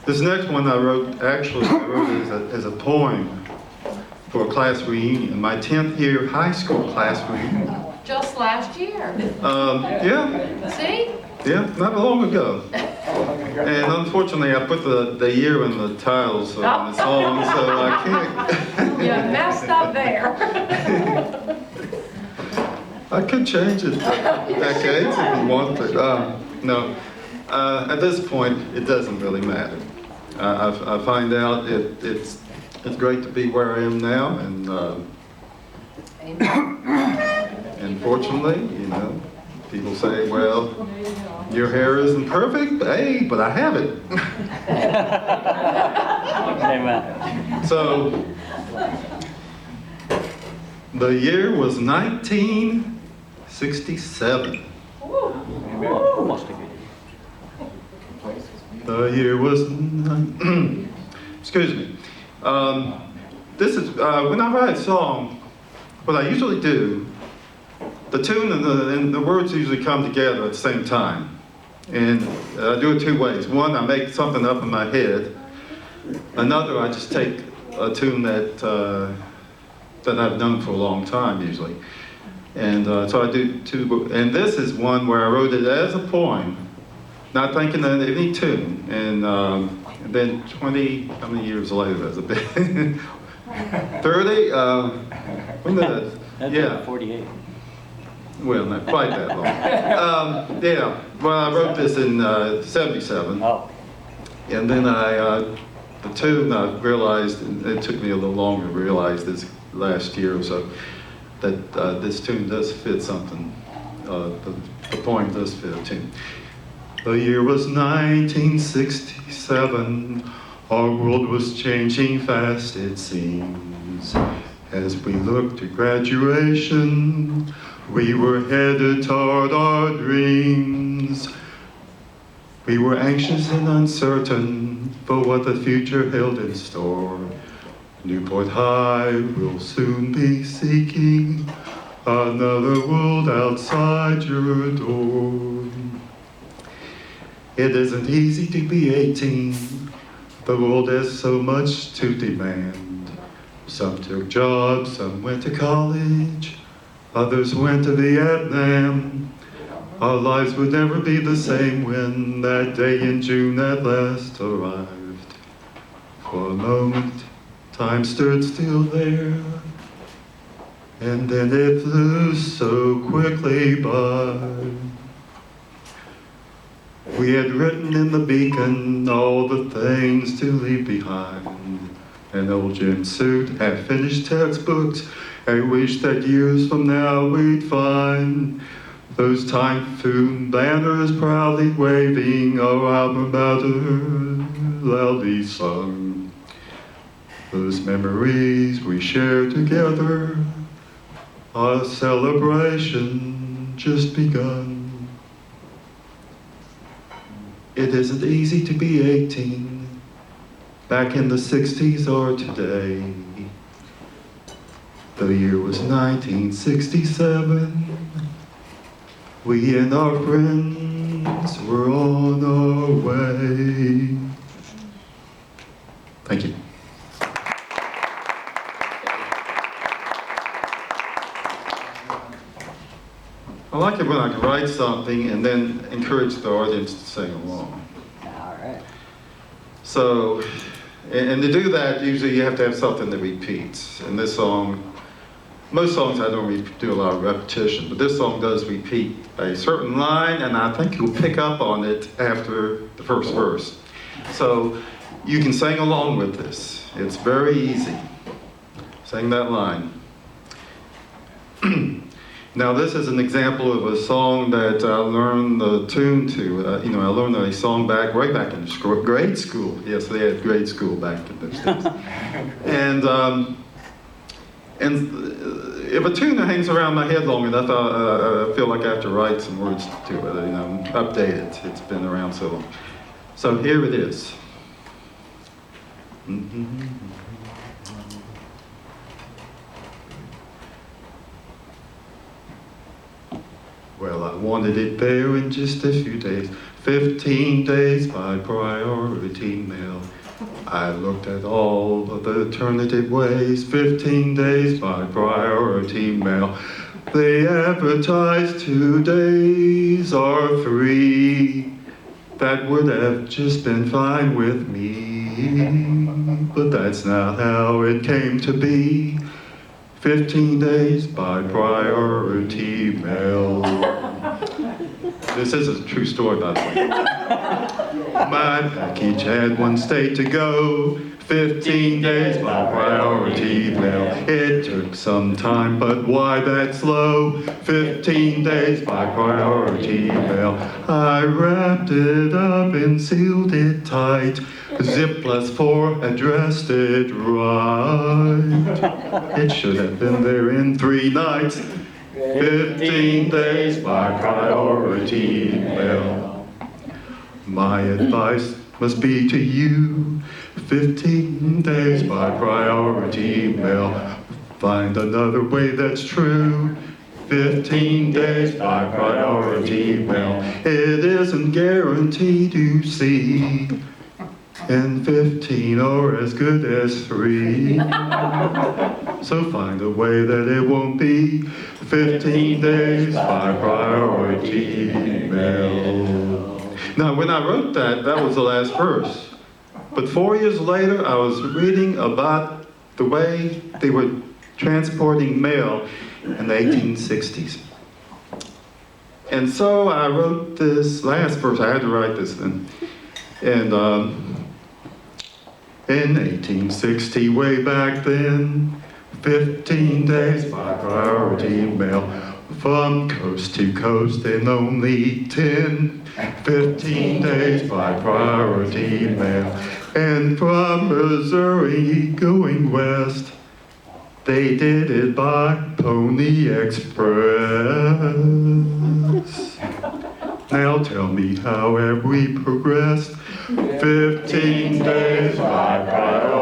This next one I wrote it as a poem for a class reunion, my 10th year high school class reunion. Just last year. Yeah. See? Yeah, not long ago. And unfortunately, I put the year in the titles of the song, so I can't. You messed up there. I could change it decades if you want to. No, at this point, it doesn't really matter. I find out it's great to be where I am now, and fortunately, you know, people say, well, your hair isn't perfect, but I have it. Amen. So, the year was 1967. Almost a good. The year was, excuse me. This is, when I write a song, what I usually do, the tune and the words usually come together at the same time. And I do it two ways. One, I make something up in my head. Another, I just take a tune that I've known for a long time, usually. And so I do two, and this is one where I wrote it as a poem, not thinking of any tune. And then 20, how many years later has it been? 30? When did it? Yeah. 48. Well, not quite that long. Yeah, well, I wrote this in 77. Oh. And then the tune, I realized, and it took me a little longer to realize this last year or so, that this tune does fit something. The poem does fit a tune. The year was 1967. Our world was changing fast, it seems. As we looked to graduation, we were headed toward our dreams. We were anxious and uncertain for what the future held in store. Newport High will soon be seeking another world outside your door. It isn't easy to be 18. The world has so much to demand. Some took jobs, some went to college, others went to Vietnam. Our lives would never be the same when that day in June at last arrived. For a moment, time stood still there, and then it flew so quickly by. We had written in the beacon all the things to leave behind. An old gym suit, half-finished textbooks, I wish that years from now we'd find those typhoon banners proudly waving, our alma mater loudly sung. Those memories we shared together, our celebration just begun. It isn't easy to be 18, back in the 60s or today. The year was 1967. We and our friends were on our way. Thank you. I like it when I can write something and then encourage the audience to sing along. All right. So, and to do that, usually you have to have something that repeats. And this song, most songs I don't do a lot of repetition, but this song does repeat a certain line, and I think you'll pick up on it after the first verse. So you can sing along with this. It's very easy. Sing that line. Now this is an example of a song that I learned the tune to. I learned a song way back in grade school. Yes, they had grade school back in those days. And if a tune hangs around my head long enough, I feel like I have to write some words to it, update it. It's been around so long. So here it is. Well, I wanted it there in just a few days. 15 days by priority mail. I looked at all of the alternative ways. 15 days by priority mail. They advertised 2 days or 3. That would have just been fine with me. But that's not how it came to be. 15 days by priority mail. This is a true story, by the way. My package had 1 state to go. 15 days by priority mail. It took some time, but why that slow? 15 days by priority mail. I wrapped it up and sealed it tight. Zip +4 addressed it right. It should have been there in 3 nights. 15 days by priority mail. My advice must be to you. 15 days by priority mail. Find another way that's true. 15 days by priority mail. It isn't guaranteed to see. And 15 are as good as 3. So find a way that it won't be 15 days by priority mail. Now, when I wrote that, that was the last verse. But 4 years later, I was reading about the way they were transporting mail in the 1860s. And so I wrote this last verse. I had to write this then. And in 1860, way back then, 15 days by priority mail, from coast to coast in only 10. 15 days by priority mail. And from Missouri going west, they did it by Pony Express. Now tell me, how have we progressed? 15 days by priority